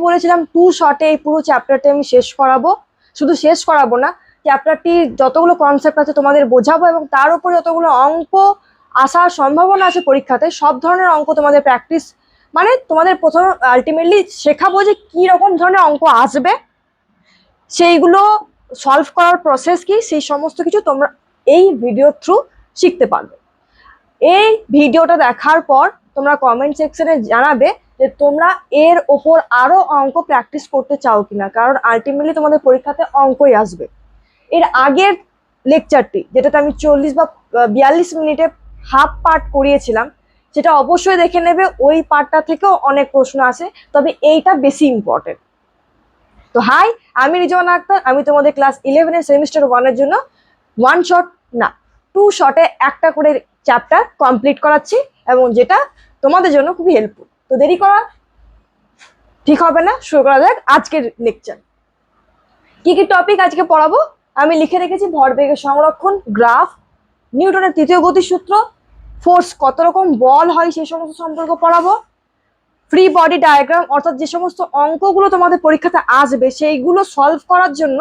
বলেছিলাম 2 শর্টে এই পুরো চ্যাপ্টারটি আমি শেষ করাবো। শুধু শেষ করাবো না, চ্যাপ্টারটি যতগুলো কনসেপ্ট আছে তোমাদের বোঝাবো এবং তার উপর যতগুলো অঙ্ক আসার সম্ভাবনা আছে পরীক্ষাতে, সব ধরনের অঙ্ক তোমাদের প্র্যাকটিস, মানে তোমাদের প্রথম আলটিমেটলি শেখাবো যে কি রকম ধরনের অঙ্ক আসবে, সেইগুলো সলভ করার প্রসেস কি, সেই সমস্ত কিছু তোমরা এই ভিডিও থ্রু শিখতে পারবে। এই ভিডিওটা দেখার পর তোমরা কমেন্ট সেকশনে জানাবে যে তোমরা এর ওপর আরো অঙ্ক প্র্যাকটিস করতে চাও কিনা, কারণ আলটিমেটলি তোমাদের পরীক্ষাতে অঙ্কই আসবে। এর আগের লেকচারটি, যেটাতে আমি 40 বা 42 মিনিটে হাফ পার্ট করিয়েছিলাম, সেটা অবশ্যই দেখে নেবে। ওই পার্টটা থেকেও অনেক প্রশ্ন আসে, তবে এইটা বেশি ইম্পর্টেন্ট। তো হাই, আমি রিজওয়ানা আক্তার। আমি তোমাদের ক্লাস 11 সেমিস্টার 1 জন্য 1 শট না 2 শটে একটা করে চ্যাপ্টার কমপ্লিট করাচ্ছি, এবং যেটা তোমাদের জন্য খুবই হেল্পফুল। তো দেরি করা ঠিক হবে না, শুরু করা যাক আজকের লেকচার। কি কি টপিক আজকে পড়াবো আমি লিখে রেখেছি: ভরবেগের সংরক্ষণ, গ্রাফ, নিউটনের তৃতীয় গতিসূত্র, ফোর্স কত রকম, বল হয় সেই সমস্ত সম্পর্ক পড়াবো, ফ্রি বডি ডায়াগ্রাম, অর্থাৎ যে সমস্ত অঙ্কগুলো তোমাদের পরীক্ষাতে আসবে সেইগুলো সলভ করার জন্য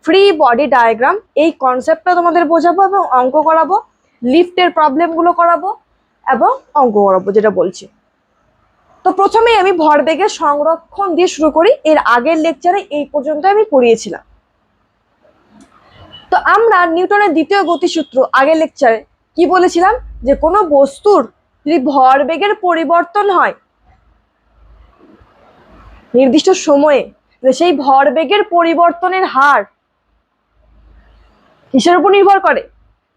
ফ্রি বডি ডায়াগ্রাম এই কনসেপ্টটা তোমাদের বোঝাবো এবং অঙ্ক করাবো, লিফটের প্রবলেমগুলো করাবো এবং অঙ্ক করাবো যেটা বলছি। তো প্রথমেই আমি ভরবেগের সংরক্ষণ দিয়ে শুরু করি। এর আগের লেকচারে এই পর্যন্ত আমি পড়িয়েছিলাম। তো আমরা নিউটনের দ্বিতীয় গতিসূত্র আগের লেকচারে কি বলেছিলাম, যে কোনো বস্তুর যদি ভরবেগের পরিবর্তন হয় নির্দিষ্ট সময়ে, সেই ভরবেগের পরিবর্তনের হার কিসের উপর নির্ভর করে?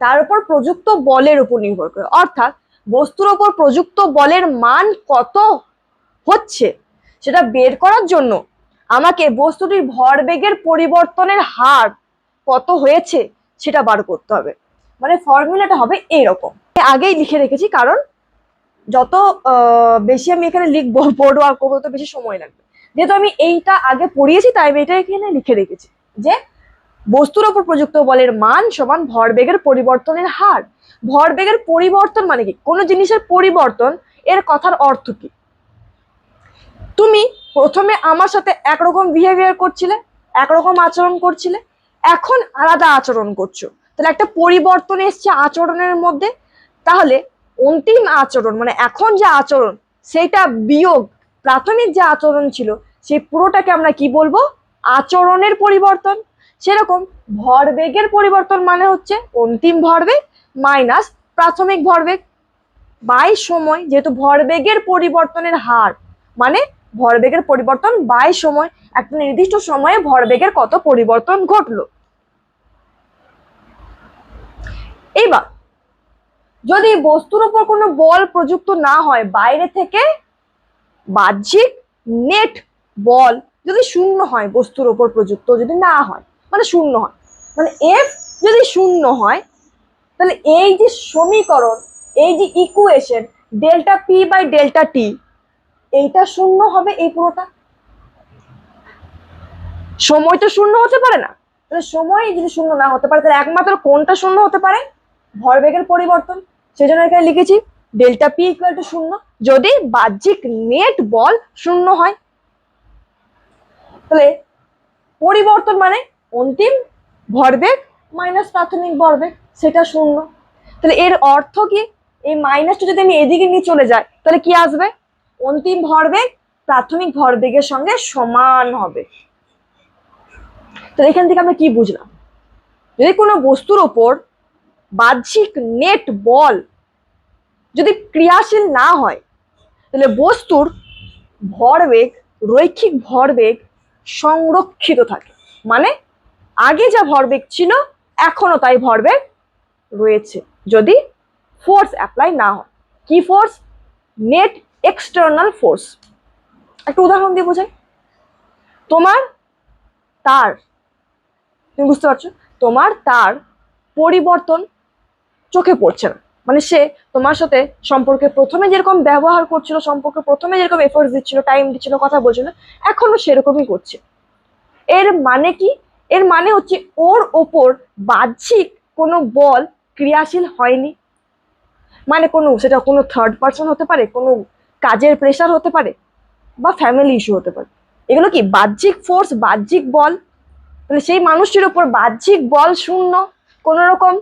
তার উপর প্রযুক্ত বলের উপর নির্ভর করে। অর্থাৎ বস্তুর উপর প্রযুক্ত বলের মান কত হচ্ছে সেটা বের করার জন্য আমাকে বস্তুটির ভরবেগের পরিবর্তনের হার কত হয়েছে সেটা বার করতে হবে। মানে ফর্মুলাটা হবে এইরকম, আগেই লিখে রেখেছি, কারণ যত বেশি আমি এখানে লিখবো, বোর্ড ওয়ার্ক করবো, তত বেশি সময় লাগবে। যেহেতু আমি এইটা আগে পড়িয়েছি তাই আমি এটা এখানে লিখে রেখেছি, যে বস্তুর ওপর প্রযুক্ত বলের মান সমান ভরবেগের পরিবর্তনের হার। ভরবেগের পরিবর্তন মানে কি? কোনো জিনিসের পরিবর্তন, এর কথার অর্থ কি? তুমি প্রথমে আমার সাথে একরকম বিহেভিয়ার করছিলে, একরকম আচরণ করছিলে, এখন আলাদা আচরণ করছো, তাহলে একটা পরিবর্তন এসছে আচরণের মধ্যে। তাহলে অন্তিম আচরণ মানে এখন যে আচরণ, সেটা বিয়োগ প্রাথমিক যে আচরণ ছিল, সেই পুরোটাকে আমরা কি বলবো? আচরণের পরিবর্তন। সেরকম ভরবেগের পরিবর্তন মানে হচ্ছে অন্তিম ভরবেগ মাইনাস প্রাথমিক ভরবেগ বাই সময়। যেহেতু ভরবেগের পরিবর্তনের হার মানে ভরবেগের পরিবর্তন বাই সময়, একটা নির্দিষ্ট সময়ে ভরবেগের কত পরিবর্তন ঘটলো। এইবার যদি বস্তুর উপর কোনো বল প্রযুক্ত না হয়, বাইরে থেকে বাহ্যিক নেট বল যদি শূন্য হয়, বস্তুর উপর প্রযুক্ত যদি না হয়, মানে শূন্য হয়, মানে এফ যদি শূন্য হয়, তাহলে এই যে সমীকরণ, এই যে equation delta p by delta t, এইটা শূন্য হবে। এই পুরোটা সময় তো শূন্য হতে পারে না, তাহলে সময় যদি শূন্য না হতে পারে, তাহলে একমাত্র কোনটা শূন্য হতে পারে? ভরবেগের পরিবর্তন। সেই জন্য এখানে লিখেছি ডেল্টা পি ইকুয়াল টু শূন্য, যদি বাহ্যিক নেট বল শূন্য হয়। তাহলে পরিবর্তন মানে অন্তিম ভরবেগ মাইনাস প্রাথমিক ভরবেগ, সেটা শূন্য। তাহলে এর অর্থ কি? এই মাইনাসটা যদি আমি এদিকে নিয়ে চলে যাই, তাহলে কি আসবে? অন্তিম ভরবেগ প্রাথমিক ভরবেগের সঙ্গে সমান হবে। তাহলে এখান থেকে আমরা কি বুঝলাম? যদি কোনো বস্তুর ওপর বাহ্যিক নেট বল যদি ক্রিয়াশীল না হয়, তাহলে বস্তুর ভরবেগ, রৈখিক ভরবেগ সংরক্ষিত থাকে। মানে আগে যা ভরবেগ ছিল এখনো তাই ভরবেগ রয়েছে, যদি ফোর্স অ্যাপ্লাই না হয়। কি ফোর্স? Net external force. একটা উদাহরণ দিয়ে বোঝাই। তোমার তার, তুমি বুঝতে পারছো, তোমার তার পরিবর্তন চোখে পড়ছে না, মানে সে তোমার সাথে সম্পর্কে প্রথমে যেরকম ব্যবহার করছিল, সম্পর্কে প্রথমে যেরকম এফোর্ট দিচ্ছিল, টাইম দিচ্ছিল, কথা বলছিল, এখনো সেরকমই করছে। এর মানে কি? এর মানে হচ্ছে ওর ওপর বাহ্যিক কোনো বল ক্রিয়াশীল হয়নি। মানে কোনো, সেটা কোনো থার্ড পার্সন হতে পারে, কোনো কাজের প্রেশার হতে পারে, বা ফ্যামিলি ইস্যু হতে পারে। এগুলো কি বাহ্যিক ফোর্স, বাহ্যিক বল। তাহলে সেই মানুষটির উপর বাহ্যিক বল শূন্য, কোন রকম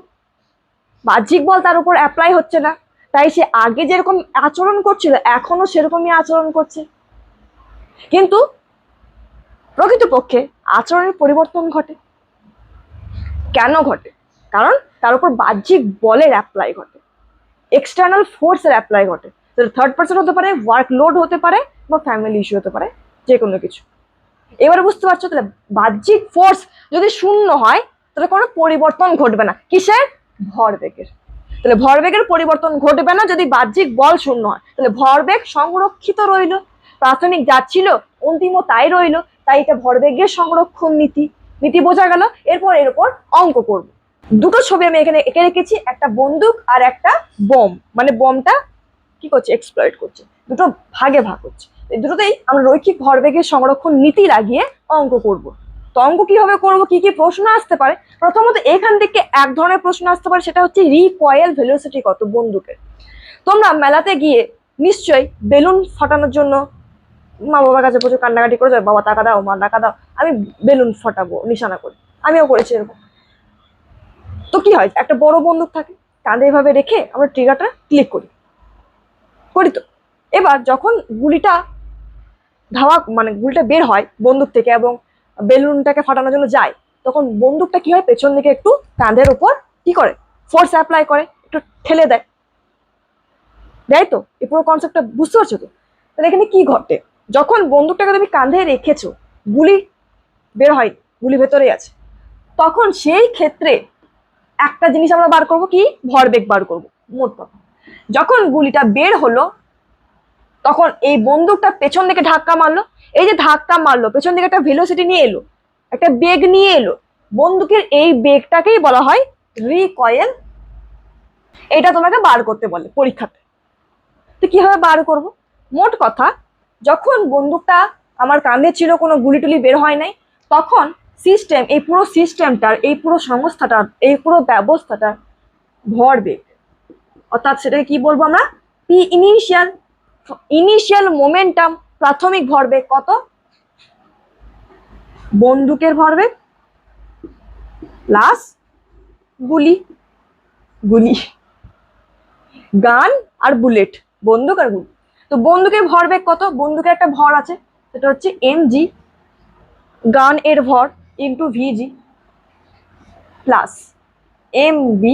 বাহ্যিক বল তার উপর অ্যাপ্লাই হচ্ছে না, তাই সে আগে যেরকম আচরণ করছিল এখনো সেরকমই আচরণ করছে। কিন্তু প্রকৃতপক্ষে আচরণের পরিবর্তন ঘটে। কেন ঘটে? কারণ তার উপর বাহ্যিক বলের অ্যাপ্লাই ঘটে, এক্সটার্নাল ফোর্সের অ্যাপ্লাই ঘটে। থার্ড পার্সন হতে পারে, ওয়ার্কলোড হতে পারে, বা ফ্যামিলি ইস্যু হতে পারে, যে কোনো কিছু। এবারে বুঝতে পারছো? তাহলে বাহ্যিক ফোর্স যদি শূন্য হয় তাহলে কোনো পরিবর্তন ঘটবে না। কিসের? ভরবেগের। তাহলে ভরবেগের পরিবর্তন ঘটবে না যদি বাহ্যিক বল শূন্য হয়। তাহলে ভরবেগ সংরক্ষিত রইল, প্রাথমিক যা ছিল অন্তিমও তাই রইল। তাই এটা ভরবেগের সংরক্ষণ নীতি। নীতি বোঝা গেল। এরপর এর উপর অঙ্ক করব। দুটো ছবি আমি এখানে এঁকে রেখেছি, একটা বন্দুক আর একটা বোম। মানে বোমটা কি করছে? এক্সপ্লয়েট করছে, দুটো ভাগে ভাগ হচ্ছে। এই দুটোতেই আমরা রৈখিক ভরবেগের সংরক্ষণ নীতি লাগিয়ে অঙ্ক করব। তো অঙ্ক কিভাবে করব, কি কি প্রশ্ন আসতে পারে? প্রথমত এখান থেকে এক ধরনের প্রশ্ন আসতে পারে, সেটা হচ্ছে রিকয়েল ভেলোসিটি কত বন্দুকের। তোমরা মেলাতে গিয়ে নিশ্চয়ই বেলুন ফাটানোর জন্য মা বাবার কাছে প্রচুর কান্নাকাটি করে যাবে, বাবা টাকা দাও, মা টাকা দাও, আমি বেলুন ফাটাবো নিশানা করি। আমিও করেছি এরকম। তো কি হয়, একটা বড় বন্দুক থাকে, কাঁধে এভাবে রেখে আমরা ট্রিগারটা ক্লিক করি, করি তো। এবার যখন গুলিটা মানে গুলিটা বের হয় বন্দুক থেকে এবং বেলুনটাকে ফাটানোর জন্য যায়, তখন বন্দুকটা কি হয়, পেছন দিকে একটু কাঁধের উপর কি করে, ফোর্স অ্যাপ্লাই করে, একটু ঠেলে দেয়, দেয় তো। এই পুরো কনসেপ্টটা বুঝতে পারছো তো? তাহলে এখানে কি ঘটে, যখন বন্দুকটাকে তুমি কাঁধে রেখেছো, গুলি বের হয়, গুলি ভেতরে আছে, তখন সেই ক্ষেত্রে একটা জিনিস আমরা বার করবো, কি? ভরবেগ বার করবো। মোট কথা, যখন গুলিটা বের হলো তখন এই বন্দুকটা পেছন দিকে ধাক্কা মারলো। এই যে ধাক্কা মারলো, পেছন দিকে একটা ভেলোসিটি নিয়ে এলো, একটা বেগ নিয়ে এলো। বন্দুকের এই বেগটাকেই বলা হয় রিকয়েল। এটা তোমাকে বার করতে বলে পরীক্ষাতে। তো কিভাবে বার করব? মোট কথা, যখন বন্দুকটা আমার কাঁধে ছিল, কোনো গুলি টুলি বের হয় নাই, তখন সিস্টেম, এই পুরো সিস্টেমটার, এই পুরো সংস্থাটার, এই পুরো ব্যবস্থাটার ভরবেগ, অর্থাৎ সেটাকে কি বলবো আমরা? P initial. ইনিশিয়াল মোমেন্টাম, প্রাথমিক ভরবেগ কত? বন্দুকের ভরবেগ প্লাস গুলি, গুলি, গান আর বুলেট, বন্দুক আর গুলি। তো বন্দুকের ভরবেগ কত? বন্দুকের একটা ভর আছে, সেটা হচ্ছে mg, গান এর ভর ইন্টু ভিজি প্লাস mb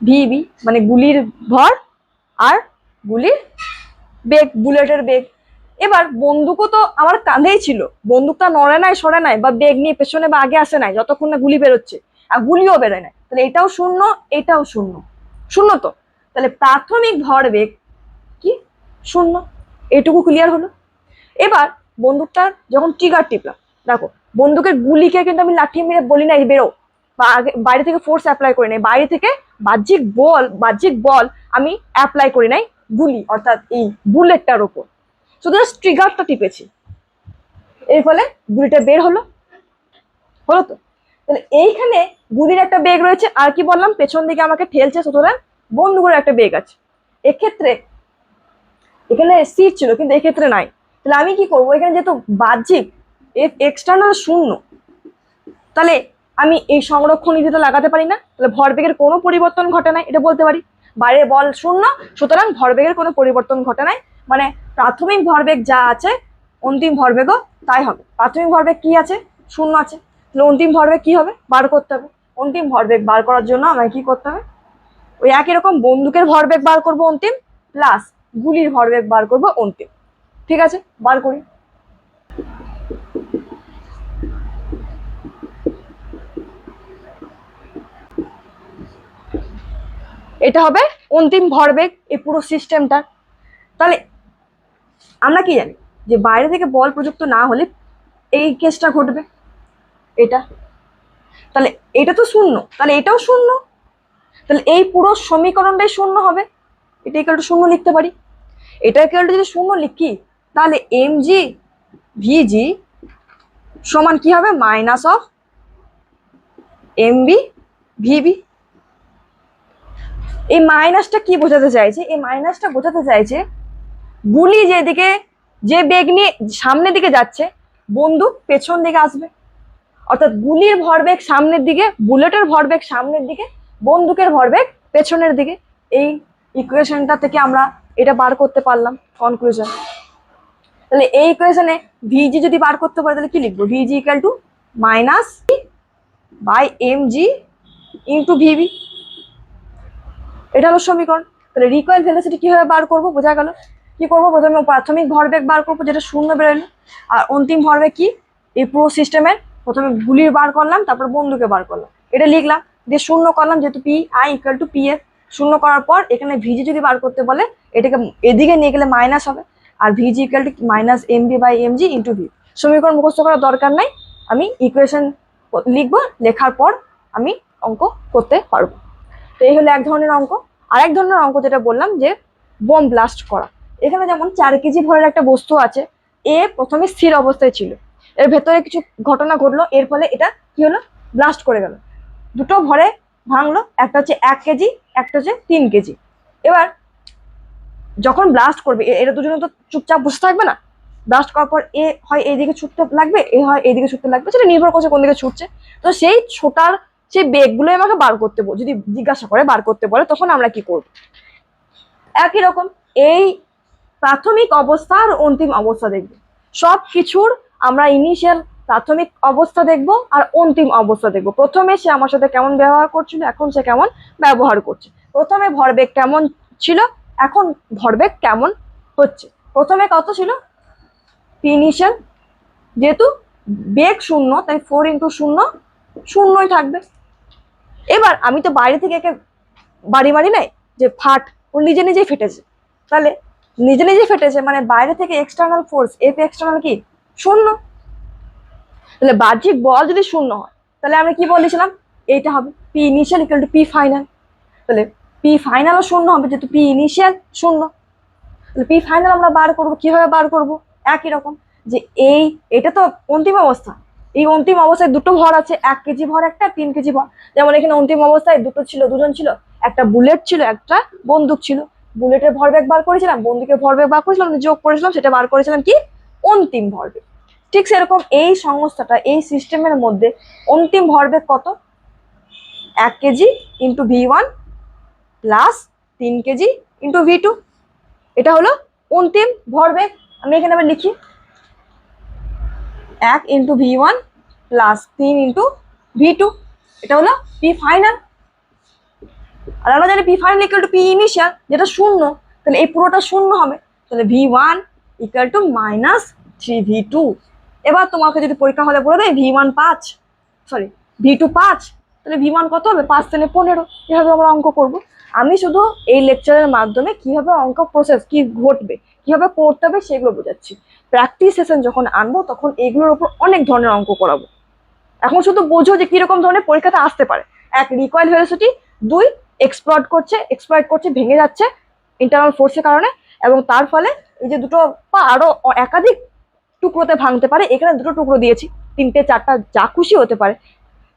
ভিবি, মানে গুলির ভর আর গুলির বেগ, বুলেটের বেগ। এবার বন্দুকও তো আমার কাঁধেই ছিল, বন্দুকটা নড়ে নাই, সরে নাই, বা বেগ নিয়ে পেছনে বা আগে আসে নাই যতক্ষণ না গুলি বেরোচ্ছে, আর গুলিও বেরোয় নাই। তাহলে এটাও শূন্য, এটাও শূন্য, শূন্য তো। তাহলে প্রাথমিক ভরবেগ কি? শূন্য। এটুকু ক্লিয়ার হলো। এবার বন্দুকটার যখন ট্রিগার টিপলাম, দেখো বন্দুকের গুলিকে কিন্তু আমি লাঠি মেরে বলি নাই বেরো, বা আগে বাইরে থেকে ফোর্স অ্যাপ্লাই করি নাই, বাইরে থেকে বাহ্যিক বল আমি অ্যাপ্লাই করি নাই গুলি অর্থাৎ এই বুলেটটার উপর, শুধু ট্রিগারটা টিপেছি, এর ফলে গুলিটা বের হলো। হলো তো? তাহলে এইখানে গুলির একটা বেগ রয়েছে, আর কি বললাম, পেছন দিকে আমাকে ঠেলছে, সুতরাং বন্দুকের একটা বেগ আছে। এক্ষেত্রে এখানে সিট ছিল কিন্তু এক্ষেত্রে নাই। তাহলে আমি কি করবো, এখানে যেহেতু বাহ্যিক এক্সটার্নাল শূন্য, তাহলে আমি এই সংরক্ষণ নীতিটা লাগাতে পারি না। তাহলে ভরবেগের কোনো পরিবর্তন ঘটে নাই, এটা বলতে পারি। বাইরে বল শূন্য, সুতরাং ভরবেগের কোনো পরিবর্তন ঘটে নাই, মানে প্রাথমিক ভরবেগ যা আছে অন্তিম ভরবেগও তাই হবে। প্রাথমিক ভরবেগ কি আছে? শূন্য আছে। তাহলে অন্তিম ভরবেগ কি হবে? বার করতে হবে। অন্তিম ভরবেগ বার করার জন্য আমাকে কি করতে হবে? ওই একই রকম বন্দুকের ভরবেগ বার করব অন্তিম, প্লাস গুলির ভরবেগ বার করব অন্তিম। ঠিক আছে, বার করি। এটা হবে অন্তিম ভরবেগ এই পুরো সিস্টেমটার। তাহলে আমরা কি জানি যে বাইরে থেকে বল প্রযুক্ত না হলে এই কেসটা ঘটবে, এটা। তাহলে এটা তো শূন্য, তাহলে এটাও শূন্য, তাহলে এই পুরো সমীকরণটাই শূন্য হবে। এটা ইকুয়াল টু শূন্য লিখতে পারি। এটা ইকুয়াল টু যদি শূন্য লিখি, তাহলে mg ভিজি সমান কি হবে? Minus of mb VB. এই মাইনাসটা কি বোঝাতে চাইছে? এই মাইনাসটা বোঝাতে চাইছে গুলি যেদিকে যে বেগ নিয়ে সামনের দিকে যাচ্ছে, বন্দুক পেছন দিকে আসবে। অর্থাৎ গুলির ভরবেগ সামনের দিকে, বুলেটের ভরবেগ সামনের দিকে, বন্দুকের ভরবেগ পেছনের দিকে। এই ইকুয়েশনটা থেকে আমরা এটা বার করতে পারলাম কনক্লুশন। তাহলে এই ইকুয়েশনে ভিজি যদি বার করতে পারে তাহলে কি লিখবো? V G equal to minus by M G into V B. এটা হলো সমীকরণ। তাহলে রিকয়েল ভেলোসিটি কিভাবে বার করবো বোঝা গেল। কি করবো? প্রথমে প্রাথমিক ভরবেগ বার করবো, যেটা শূন্য বেরোলো। আর অন্তিম ভরবেগ কি? এই পুরো সিস্টেমের প্রথমে গুলির বার করলাম, তারপর বন্দুকে বার করলাম, এটা লিখলাম, দিয়ে শূন্য করলাম, যেহেতু P I equal to P F. শূন্য করার পর এখানে ভিজি যদি বার করতে বলে, এটাকে এদিকে নিয়ে গেলে মাইনাস হবে, আর V G equal to minus M B by M G into V. সমীকরণ মুখস্থ করার দরকার নাই, আমি ইকুয়েশন লিখবো, লেখার পর আমি অঙ্ক করতে পারবো। তো এই হলো এক ধরনের অঙ্ক। আর এক ধরনের অঙ্ক যেটা বললাম যে বোম ব্লাস্ট করা। এখানে যেমন 4 কেজি ভরের একটা বস্তু আছে, এ প্রথমে স্থির অবস্থায় ছিল, এর ভেতরে কিছু ঘটনা ঘটলো, এর ফলে এটা কি হলো? ব্লাস্ট করে গেল। দুটো ভরে ভাঙলো, একটা হচ্ছে 1 কেজি, একটা হচ্ছে 3 কেজি। এবার যখন ব্লাস্ট করবে, এরা দুজনে তো চুপচাপ বসে থাকবে না। ব্লাস্ট করার পর এ হয় এইদিকে ছুটতে লাগবে, এ হয় এইদিকে ছুটতে লাগবে, সেটা নির্ভর করছে কোন দিকে ছুটছে। তো সেই ছোটার সেই বেগগুলো আমাকে বার করতে বল, যদি জিজ্ঞাসা করে বার করতে বলে, তখন আমরা কি করব? একই রকম এই প্রাথমিক অবস্থা আর অন্তিম অবস্থা দেখব। সব কিছুর আমরা ইনিশিয়াল প্রাথমিক অবস্থা দেখব আর অন্তিম অবস্থা দেখব। প্রথমে সে আমার সাথে কেমন ব্যবহার করছিল, এখন সে কেমন ব্যবহার করছে। প্রথমে ভরবেগ কেমন ছিল, এখন ভরবেগ কেমন হচ্ছে। প্রথমে কত ছিল? পি ইনিশিয়াল, যেহেতু বেগ শূন্য তাই 4 ইন্টু শূন্য শূন্যই থাকবে। এবার আমি তো বাইরে থেকে একে বাড়ি মারি নাই যে ফাট, ও নিজে নিজেই ফেটেছে। তাহলে নিজে নিজেই ফেটেছে মানে বাইরে থেকে এক্সটার্নাল ফোর্স, এফ এক্সটার্নাল কি? শূন্য। তাহলে বাহ্যিক বল যদি শূন্য হয়, তাহলে আমরা কি বলেছিলাম? এইটা হবে P initial equal to P final. তাহলে পি ফাইনালও শূন্য হবে, যেহেতু পি ইনিশিয়াল শূন্য। তাহলে পি ফাইনাল আমরা বার করবো, কিভাবে বার করবো? একই রকম, যে এটা তো অন্তিম অবস্থা। এই অন্তিম অবস্থায় দুটো ভর আছে, 1 কেজি ভর একটা, 3 কেজি ভর। যেমন এখানে অন্তিম অবস্থায় দুজন ছিল, একটা বুলেট ছিল, একটা বন্দুক ছিল। বুলেটের ভরবেগ বার করেছিলাম, বন্দুকের ভরবেগ বার করেছিলাম, যোগ করেছিলাম, সেটা বার করেছিলাম কি? অন্তিম ভরবেগ। ঠিক সেরকম এই সংস্থাটা, এই সিস্টেমের মধ্যে অন্তিম ভরবেগ কত? 1 KG into V1 plus 3 KG into ভি2। এটা হলো অন্তিম ভরবেগ। আমি এখানে আবার লিখি 1 ইন্টু ভি1 প্লাস 3 ইন্টু ভি2। এটা হলো পি ফাইনাল। আর আমরা জানি P final equal to P initial, যেটা শূন্য। তাহলে এই পুরোটা শূন্য হবে। তাহলে V1 equal to minus 3v2। এবার তোমাকে যদি পরীক্ষা হলে বলে দেয় ভি1 5, সরি ভি2 5, তাহলে ভি1 কত হবে? 5 থেকে 15। এভাবে আমরা অঙ্ক করব। আমি শুধু এই লেকচারের মাধ্যমে কিভাবে অঙ্ক প্রসেস কি ঘটবে, কিভাবে করতে হবে সেগুলো বোঝাচ্ছি। প্র্যাকটিস সেশন যখন আনবো তখন এগুলোর উপর অনেক ধরনের অঙ্ক করাবো। এখন শুধু বোঝো যে কিরকম ধরনের পরীক্ষাতে আসতে পারে। 1 রিকয়েল ভেলোসিটি, 2 এক্সপ্লয়েট করছে, ভেঙে যাচ্ছে ইন্টারনাল ফোর্সের কারণে, এবং তার ফলে এই যে দুটো বা আরো একাধিক টুকরোতে ভাঙতে পারে। এখানে দুটো টুকরো দিয়েছি, 3টে 4টা যা খুশি হতে পারে।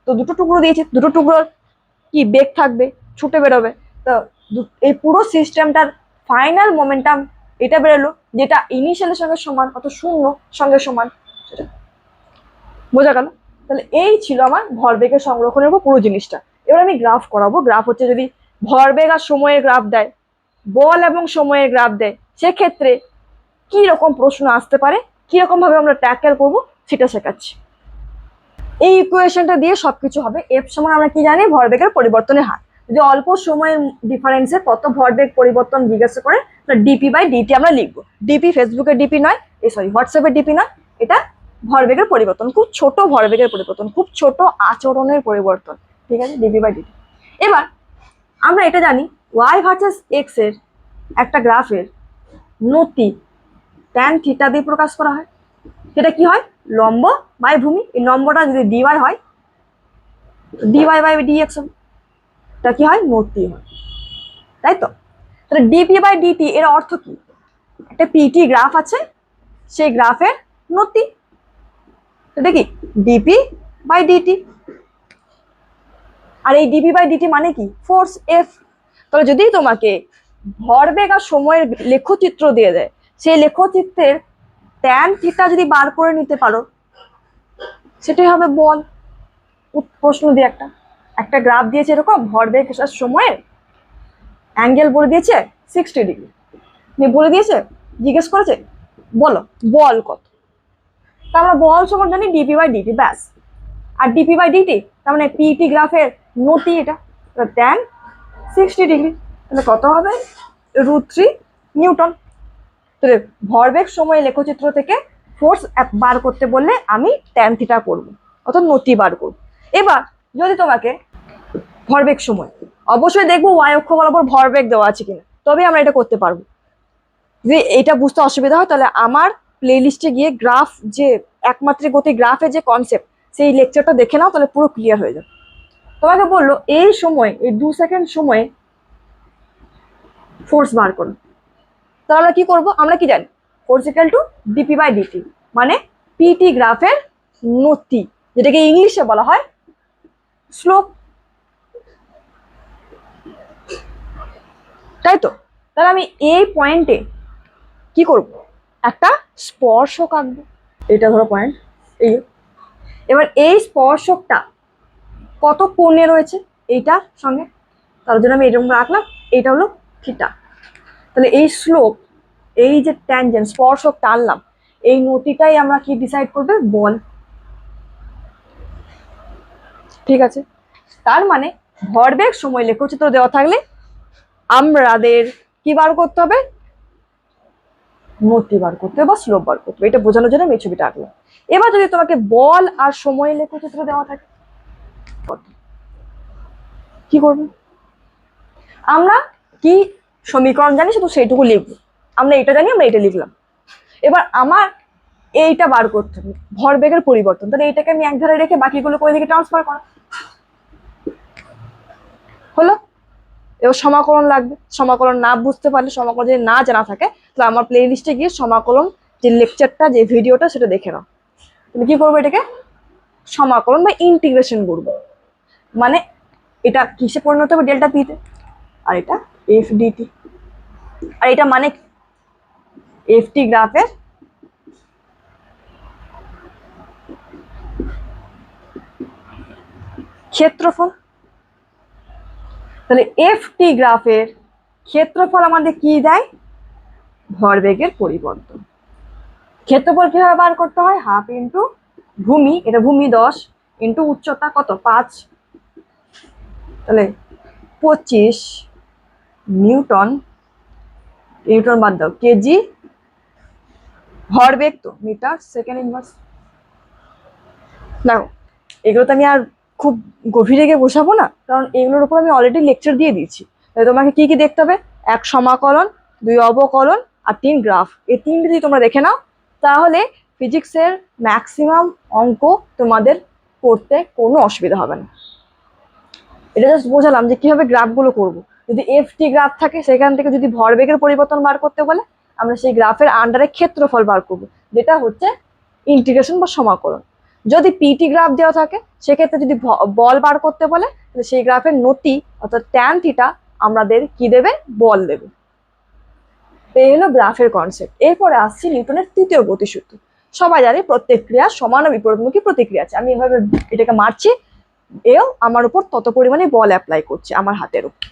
তো দুটো টুকরো দিয়েছি, দুটো টুকরোর কি বেগ থাকবে, ছুটে বেরোবে। তো এই পুরো সিস্টেমটার ফাইনাল মোমেন্টাম এটা বেরোলো, যেটা ইনিশিয়ালের সঙ্গে সমান, অত শূন্য সঙ্গে সমান। বোঝা গেল? তাহলে এই ছিল আমার ভরবেগের সংরক্ষণের উপর পুরো জিনিসটা। এবার আমি গ্রাফ করাবো। গ্রাফ হচ্ছে যদি ভরবেগ আর সময়ের গ্রাফ দেয়, বল এবং সময়ের গ্রাফ দেয়, সেক্ষেত্রে কি রকম প্রশ্ন আসতে পারে, কিরকম ভাবে আমরা ট্যাকেল করবো সেটা শেখাচ্ছি। এই ইকুয়েশনটা দিয়ে সবকিছু হবে। এফ সমান আমরা কি জানি? ভরবেগের পরিবর্তনের হার। যদি অল্প সময়ের ডিফারেন্সে কত ভরবেগ পরিবর্তন জিজ্ঞাসা করে, ডিপি বাই ডিটি আমরা লিখবো। ডিপি ফেসবুকের ডিপি নয়, হোয়াটসঅ্যাপের ডিপি নয়, এটা ভরবেগের পরিবর্তন, খুব ছোট ভরবেগের পরিবর্তন, খুব ছোট আচরণের পরিবর্তন। ঠিক আছে, ডিপি বাই ডিটি। এবার আমরা এটা জানি, ওয়াই ভার্সেস এক্স এর একটা গ্রাফের নতি ট্যান থিটা দিয়ে প্রকাশ করা হয়। সেটা কি হয়? লম্ব বাই ভূমি। এই লম্বটা যদি ডিওয়াই হয়, ডিওয়াই বাই ডিএক্স হবে। এটা কি হয়? নতি হয়, তাই তো? তাহলে ডিপি বাই ডিটি এর অর্থ কি? একটা পিটি গ্রাফ আছে, সেই গ্রাফের নতি। এটা কি? DP by DT. আর এই ডিপি বাই ডিটি মানে কি? Force F. তাহলে যদি তোমাকে ভরবেগ আর সময়ের লেখচিত্র দিয়ে দেয়, সেই লেখচিত্রের ট্যান থিটা যদি বার করে নিতে পারো সেটাই হবে বল। প্রশ্ন দিয়ে একটা একটা গ্রাফ দিয়েছে এরকম, ভরবেগ সময়ের অ্যাঙ্গেল বলে দিয়েছে 60 ডিগ্রি, বলে দিয়েছে, জিজ্ঞেস করেছে বলো বল কত। তা আমরা বল সমান জানি ডিপি বাই ডিটি, ব্যাস। আর ডিপি বাই ডিটি তার মানে পিটি গ্রাফের নতি, এটা ট্যান 60 ডিগ্রি, তাহলে কত হবে √3 নিউটন। তাহলে ভরবেগ সময় লেখচিত্র থেকে ফোর্স বার করতে বললে আমি ট্যান থিটা করবো, অর্থাৎ নতি বার করবো। এবার যদি তোমাকে ভরবেগ সময়, অবশ্যই দেখবো ওয়াই অক্ষ বরাবর ভরবেগ দেওয়া আছে কিনা, তবে আমরা এটা করতে পারবো। যদি এটা বুঝতে অসুবিধা হয় তাহলে আমার প্লে লিস্টে গিয়ে গ্রাফ, যে একমাত্রিক গতি গ্রাফের যে কনসেপ্ট, সেই লেকচারটা দেখে নাও, তাহলে পুরো ক্লিয়ার হয়ে যাবে। তোমাকে বললো এই সময়, এই 2 সেকেন্ড সময়ে ফোর্স বার করো, তাহলে আমরা কি করবো, আমরা কি জানি force equal to D P by D T, মানে পিটি গ্রাফের নতি, যেটাকে ইংলিশে বলা হয় স্লোপ, তাই তো। তাহলে আমি এই পয়েন্টে কি করব, একটা স্পর্শক আঁকবো, এটা ধরো পয়েন্ট এই। এবার এই স্পর্শকটা কত কোণে রয়েছে এইটার সঙ্গে, তার জন্য আমি এরকম রাখলাম, এটা হলো থিটা। তাহলে এই স্লোপ, এই যে ট্যানজেন্ট স্পর্শক টানলাম, এই নতিটাই আমরা কি ডিসাইড করবে, বল। ঠিক আছে, তার মানে ভরবেগ সময় লেখচিত্র দেওয়া থাকলে আমাদের কি বার করতে হবে, নতি বার করতে হবে বা স্লোপ বার করতে হবে। এটা বোঝানোর জন্য আমি এই ছবিটা আঁকলাম। এবার যদি তোমাকে বল আর সময় লেখচিত্র দেওয়া থাকে কি করবে, আমরা কি সমীকরণ জানি শুধু সেইটুকু লিখবো, আমরা এটা জানি, আমরা এটা লিখলাম। এবার আমার এইটা বার করতে হবে ভরবেগের পরিবর্তন, তাহলে এইটাকে আমি এক ধারে রেখে বাকিগুলো করে দিকে ট্রান্সফার করা হলো। এবার সমাকলন লাগবে, সমাকলন না বুঝতে পারলে, সমাকলন যদি না জানা থাকে, তাহলে আমার প্লে লিস্টে গিয়ে সমাকলন যে লেকচারটা, যে ভিডিওটা, সেটা দেখে নাও। তুমি কি করবো, এটাকে সমাকলন বা ইন্টিগ্রেশন করবো, মানে এটা কিসে পরিণত হবে, ডেল্টা পিতে, আর এটা এফ ডিটি। আর এটা মানে এফটি গ্রাফের ক্ষেত্রফল। তাহলে এফটি গ্রাফের ক্ষেত্রফল আমাদের কি দেয়, ভরবেগের পরিবর্তন। ক্ষেত্রফল কিভাবে বার করতে হয়, হাফ ইন্টু ভূমি, এটা ভূমি 10 ইন্টু উচ্চতা কত 5, তাহলে 25 নিউটন, নিউটন বাদ দাও, কেজি, ভরবেগ তো মিটার সেকেন্ড ইনভার্স। দেখো এগুলো তো আমি আর খুব গভীরে গিয়ে বসাবো না, কারণ এগুলোর উপর আমি অলরেডি লেকচার দিয়ে দিচ্ছি। তাহলে তোমাকে কি কি দেখতে হবে, 1 সমাকলন, 2 অবকলন আর 3 গ্রাফ। এই 3টে যদি তোমরা দেখে নাও, তাহলে ফিজিক্সের ম্যাক্সিমাম অঙ্ক তোমাদের করতে কোনো অসুবিধা হবে না। এটা জাস্ট বোঝালাম যে কিভাবে গ্রাফগুলো করব। যদি এফটি গ্রাফ থাকে, সেখান থেকে যদি ভরবেগের পরিবর্তন বার করতে বলে, আমরা সেই গ্রাফের আন্ডারে ক্ষেত্রফল বার করব, যেটা হচ্ছে ইন্টিগ্রেশন বা সমাকলন। যদি পিটি গ্রাফ দেওয়া থাকে, সেক্ষেত্রে যদি বল বার করতে বলে, তাহলে সেই গ্রাফের নতি অর্থাৎ ট্যান থিটা আমাদের কি দেবে, বল দেবে। এই হলো গ্রাফের কনসেপ্ট। এরপরে আসছি নিউটনের তৃতীয় গতিসূত্র। সবাই জানে প্রত্যেক ক্রিয়া সমান ও বিপরীতমুখী প্রতিক্রিয়া আছে। আমি এভাবে এটাকে মারছি, এও আমার উপর তত পরিমাণে বল অ্যাপ্লাই করছে আমার হাতের উপর।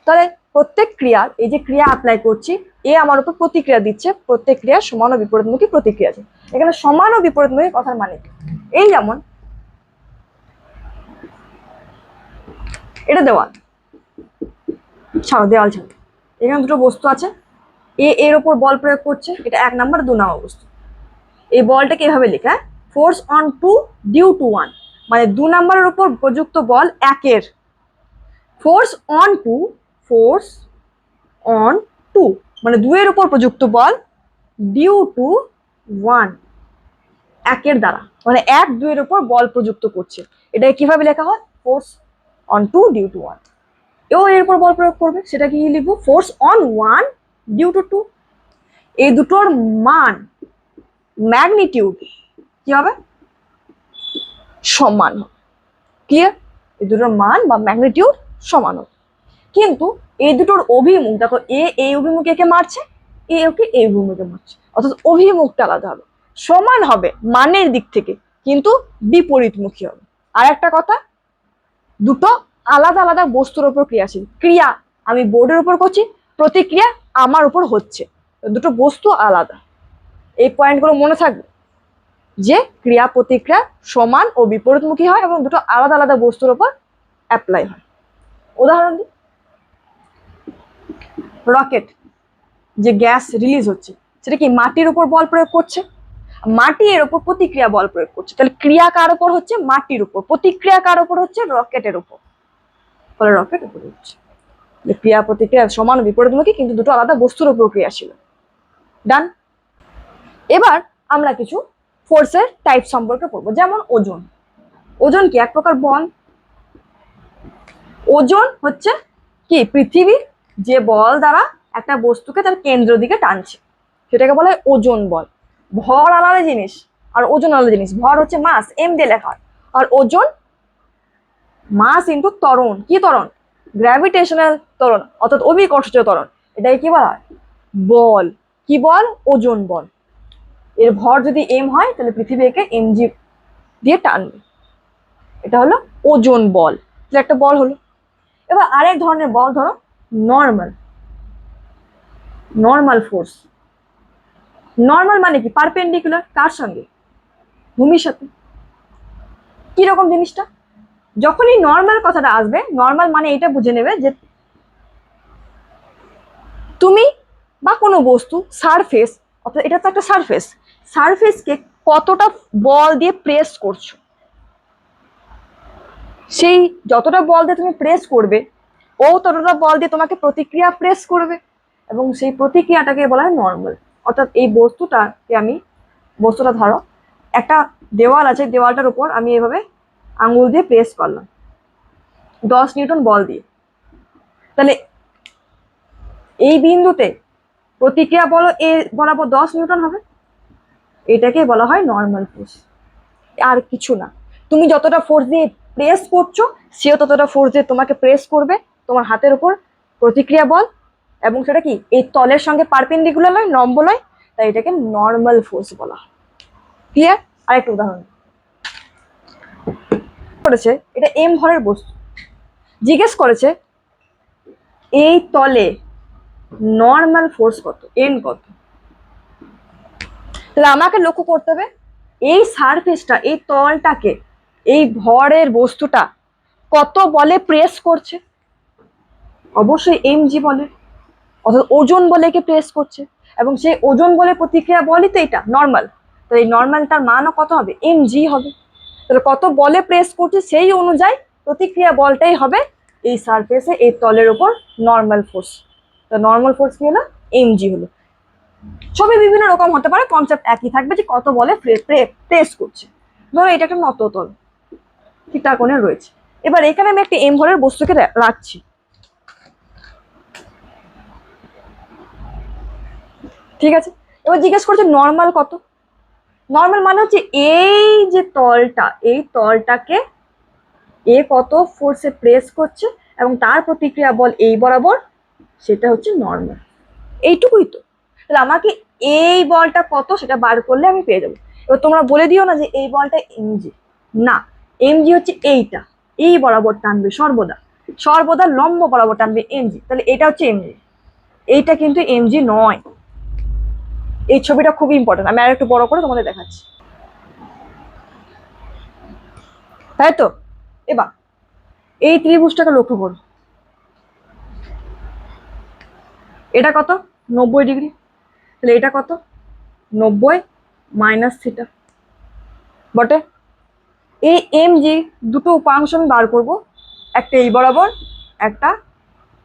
তাহলে প্রত্যেক ক্রিয়ার, এই যে ক্রিয়া অ্যাপ্লাই করছি, এ আমার উপর প্রতিক্রিয়া দিচ্ছে। প্রত্যেক ক্রিয়ার সমান ও বিপরীতমুখী প্রতিক্রিয়া আছে। এখানে সমান ও বিপরীতমুখী কথার মানে এই, যেমন এটা দেওয়াল, ছাড়ো দেওয়াল ছাড়ো, এখানে দুটো বস্তু আছে, এ এর ওপর বল প্রয়োগ করছে, এটা 1 নাম্বার 2 নাম্বার বস্তু। এই বলটাকে এভাবে লেখা, ফোর্স অন 2 ডিউ টু 1, মানে 2 নাম্বারের উপর প্রযুক্ত বল 1-এর, ফোর্স অন 2, ফোর্স অন 2 মানে 2 এর উপর প্রযুক্ত বল ডিউ টু 1, 1-এর দ্বারা, মানে 1 2 এর উপর বল প্রযুক্ত করছে। এটা কিভাবে লেখা হয়, ফোর্স অন 2 ডিউ টু 1। এও এর উপর বল প্রয়োগ করবে, সেটা কি লিখবো, ফোর্স অন 1 ডিউ টু 2। এই দুটোর মান, ম্যাগনিটিউড কি হবে, সমান হবে। ক্লিয়ার, এই দুটোর মান বা ম্যাগনিটিউড সমান হবে। কিন্তু এই দুটোর অভিমুখ দেখো, এ এই অভিমুখে একে মারছে, এ ওকে এই অভিমুখে মারছে, অর্থাৎ অভিমুখটা আলাদা হবে। সমান হবে মানের দিক থেকে, কিন্তু বিপরীতমুখী হবে। আর একটা কথা, দুটো আলাদা আলাদা বস্তুর উপর ক্রিয়াশীল। ক্রিয়া আমি বোর্ডের উপর করছি, প্রতিক্রিয়া আমার উপর হচ্ছে, দুটো বস্তু আলাদা। এই পয়েন্টগুলো মনে থাকবে যে ক্রিয়া প্রতিক্রিয়া সমান ও বিপরীতমুখী হয় এবং দুটো আলাদা আলাদা বস্তুর উপর অ্যাপ্লাই হয়। উদাহরণ দিই, রকেট যে গ্যাস রিলিজ হচ্ছে সেটা কি মাটির উপর বল প্রয়োগ করছে, মাটি এর উপর প্রতিক্রিয়া বল প্রয়োগ করছে। তাহলে ক্রিয়া কার উপর হচ্ছে? মাটির উপর। প্রতিক্রিয়া কার উপর হচ্ছে? রকেটের উপর। ফলে রকেট উপরে হচ্ছে। ক্রিয়া প্রতিক্রিয়া সমান বিপরীতমুখী, কিন্তু দুটো আলাদা বস্তুর উপর ক্রিয়াশীল। ডান। এবার আমরা কিছু ফোর্সের টাইপ সম্পর্কে পড়বো। যেমন ওজন। ওজন কি? এক প্রকার বল। ওজন হচ্ছে কি? পৃথিবীর যে বল দ্বারা একটা বস্তুকে তার কেন্দ্র দিকে টানছে সেটাকে বলা হয় ওজন বল। ভর আলাদা জিনিস আর ওজন আলাদা জিনিস। ভর হচ্ছে মাস, এম দিয়ে লেখা, আর ওজন মাস ইন্টু ত্বরণ। কি ত্বরণ? গ্র্যাভিটেশনাল ত্বরণ, অর্থাৎ অভিকর্ষজ ত্বরণ। এটাকে কি বলা হয়? বল। কি বল? ওজন বল। এর ভর যদি এম হয় তাহলে পৃথিবী একে এমজি দিয়ে টানবে। এটা হলো ওজন বল। এটা একটা বল হলো। এবার আরেক ধরনের বল ধরো নর্মাল। Normal force. নর্মাল মানে কি? পারপেন্ডিকুলার। কার সঙ্গে? ভূমির সাথে। কিরকম জিনিসটা? যখনই নর্মাল কথাটা আসবে, নর্মাল মানে এটা বুঝে নেবে যে তুমি বা কোনো বস্তু সারফেস, অর্থাৎ এটা তো একটা সারফেস, সারফেসকে কতটা বল দিয়ে প্রেস করছো, সেই যতটা বল দিয়ে তুমি প্রেস করবে ও ততটা বল দিয়ে তোমাকে প্রতিক্রিয়া প্রেস করবে, এবং সেই প্রতিক্রিয়াটাকে বলা হয় নর্মাল। অর্থাৎ এই বস্তুটা ধরো একটা দেওয়াল আছে, দেওয়ালটার উপর আমি এভাবে আঙুল দিয়ে প্রেস করলাম 10 নিউটন বল দিয়ে, তাহলে এই বিন্দুতে প্রতিক্রিয়া বলো এ বরাবর 10 নিউটন হবে। এটাকে বলা হয় নর্মাল ফোর্স, আর কিছু না। তুমি যতটা ফোর্স দিয়ে প্রেস করছো সেও ততটা ফোর্স দিয়ে তোমাকে প্রেস করবে তোমার হাতের উপর, প্রতিক্রিয়া বল, এবং সেটা কি এই তলের সঙ্গে পারপেন্ডিকুলার নয়, লম্ব নয়, তাই এটাকে নর্মাল ফোর্স বলা হয়। ক্লিয়ার? আরেকটা উদাহরণ করেছে, এটা এম ভরের বস্তু, জিজ্ঞেস করেছে এই তলে নর্মাল ফোর্স কত, এন কত। তাহলে আমাকে লক্ষ্য করতে হবে এই সারফেসটা, এই তলটাকে, এই ভরের বস্তুটা কত বলে প্রেস করছে। অবশ্যই এমজি বলে, অর্থাৎ ওজন বলে কে প্রেস করছে, এবং সেই ওজন বলে প্রতিক্রিয়া বলই তো এটা নর্মাল। তো এই নর্মালটার মানও কত হবে? এমজি হবে। তাহলে কত বলে প্রেস করছে সেই অনুযায়ী প্রতিক্রিয়া বলটাই হবে এই সারফেসে, এই তলের উপর নর্মাল ফোর্স। তো নর্মাল ফোর্স কি হলো? এমজি হলো। সবই বিভিন্ন রকম হতে পারে, কনসেপ্ট একই থাকবে যে কত বলে প্রেস করছে। ধরো এটা একটা নততল, থিটা কোণে রয়েছে। এবার এখানে আমি একটা এম ভরের বস্তুকে রাখছি, ঠিক আছে। এবার জিজ্ঞেস করছে নর্মাল কত। নর্মাল মানে হচ্ছে এই যে তলটা, এই তলটাকে এ কত ফোর্সে প্রেস করছে এবং তার প্রতিক্রিয়া বল এই বরাবর, সেটা হচ্ছে নর্মাল। এইটুকুই তো। তাহলে আমাকে এই বলটা কত সেটা বার করলে আমি পেয়ে যাবো। এবার তোমরা বলে দিও না যে এই বলটা এমজি, না, এমজি হচ্ছে এইটা, এই বরাবর টানবে সর্বদা, সর্বদা লম্ব বরাবর টানবে এমজি। তাহলে এটা হচ্ছে এমজি, এইটা কিন্তু এমজি নয়। এই ছবিটা খুব ইম্পর্টেন্ট, আমি আর একটু বড় করে তোমাদের দেখাচ্ছি, তাই তো। এবার এই ত্রিভুজটাকে লক্ষ্য করো, এটা কত? 90 ডিগ্রি। তাহলে এটা কত? 90 মাইনাস থিটা বটে। এই এমজি দুটো উপাংশ আমি বার করবো, একটা এই বরাবর, একটা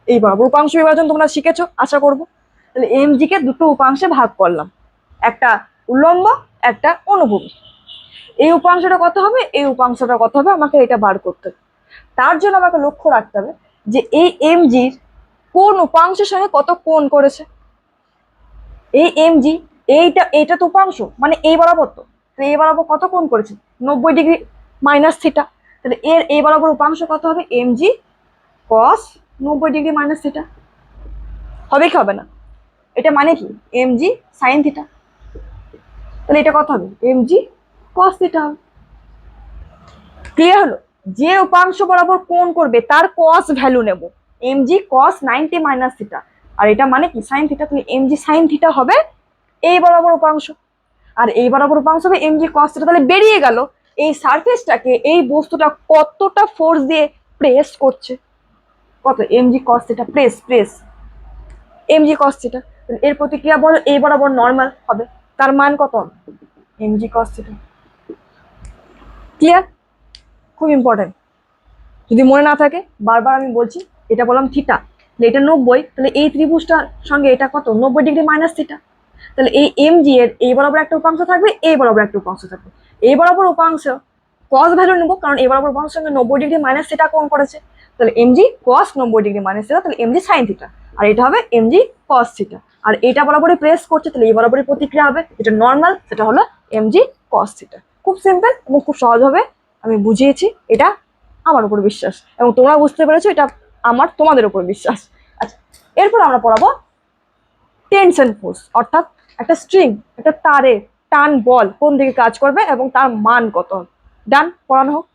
এই বরাবর। উপাংশ বিভাজন তোমরা শিখেছো আশা করবো। তাহলে এমজি কে দুটো উপাংশে ভাগ করলাম, একটা উল্লম্ব, একটা অনুভূমি। এই উপাংশটা কত হবে, এই উপাংশটা কত হবে, আমাকে এটা বার করতে হবে। তার জন্য আমাকে লক্ষ্য রাখতে হবে যে এই এমজির কোন উপাংশের সঙ্গে কত কোণ করেছে। এই এমজি, এইটা তো উপাংশ মানে এই বরাবর, তো এই বরাবর কত কোণ করেছে? 90 ডিগ্রি মাইনাস থিটা। তাহলে এর এই বরাবর উপাংশ কত হবে? এমজি কস 90 ডিগ্রি মাইনাস থিটা। হবে কি হবে না? এটা মানে কি? MG sine theta. তাহলে এটা কত হবে, mg cos থিটা হবে। ক্লিয়ার হলো? যে উপাংশ বরাবর কোণ করবে তার cos ভ্যালু নেব, mg cos 90 মাইনাস থিটা, আর এটা মানে কি sin থিটা, তাহলে mg sin থিটা হবে এই বরাবর উপাংশ, আর এই বরাবর উপাংশ হবে mg cos থিটা। তাহলে বেরিয়ে গেল এই সারফেসটাকে এই বস্তুটা কতটা ফোর্স দিয়ে প্রেস করছে, কত mg cos theta, press press mg cos theta. এর প্রতিক্রিয়া বল এই বরাবর নরমাল হবে, তার মান কত, mg cos থিটা। ক্লিয়ার? খুব ইম্পর্টেন্ট, যদি মনে না থাকে বারবার আমি বলছি, এটা বললাম থিটা, তাহলে এটা 90, তাহলে এই ত্রিভুজটার সঙ্গে এটা কত, 90 ডিগ্রি মাইনাস থিটা। তাহলে এই mg এর এই বরাবর একটা উপাংশ থাকবে, এই বরাবর একটা উপাংশ থাকবে, এই বরাবর উপাংশ cos ভ্যালু নেব, কারণ এই বরাবর উপাংশের সঙ্গে 90 ডিগ্রি মাইনাস থিটা কোণ করেছে, তাহলে mg cos 90 degree minus theta, তাহলে mg sin থিটা, আর এটা হবে mg cos থিটা, আর এটা বরাবরই প্রেস করছে, তাহলে এই বরাবরই প্রতিক্রিয়া হবে, এটা নর্মাল, সেটা হলো mg cos থিটা। খুব সিম্পল এবং খুব সহজভাবে আমি বুঝিয়েছি, এটা আমার উপর বিশ্বাস, এবং তোমরা বুঝতে পেরেছো, এটা আমার তোমাদের উপর বিশ্বাস। আচ্ছা, এরপর আমরা পড়াবো টেনশন ফোর্স, অর্থাৎ একটা স্ট্রিং, একটা তারে টান বল কোন দিকে কাজ করবে এবং তার মান কত। ডান, পড়ানো হোক।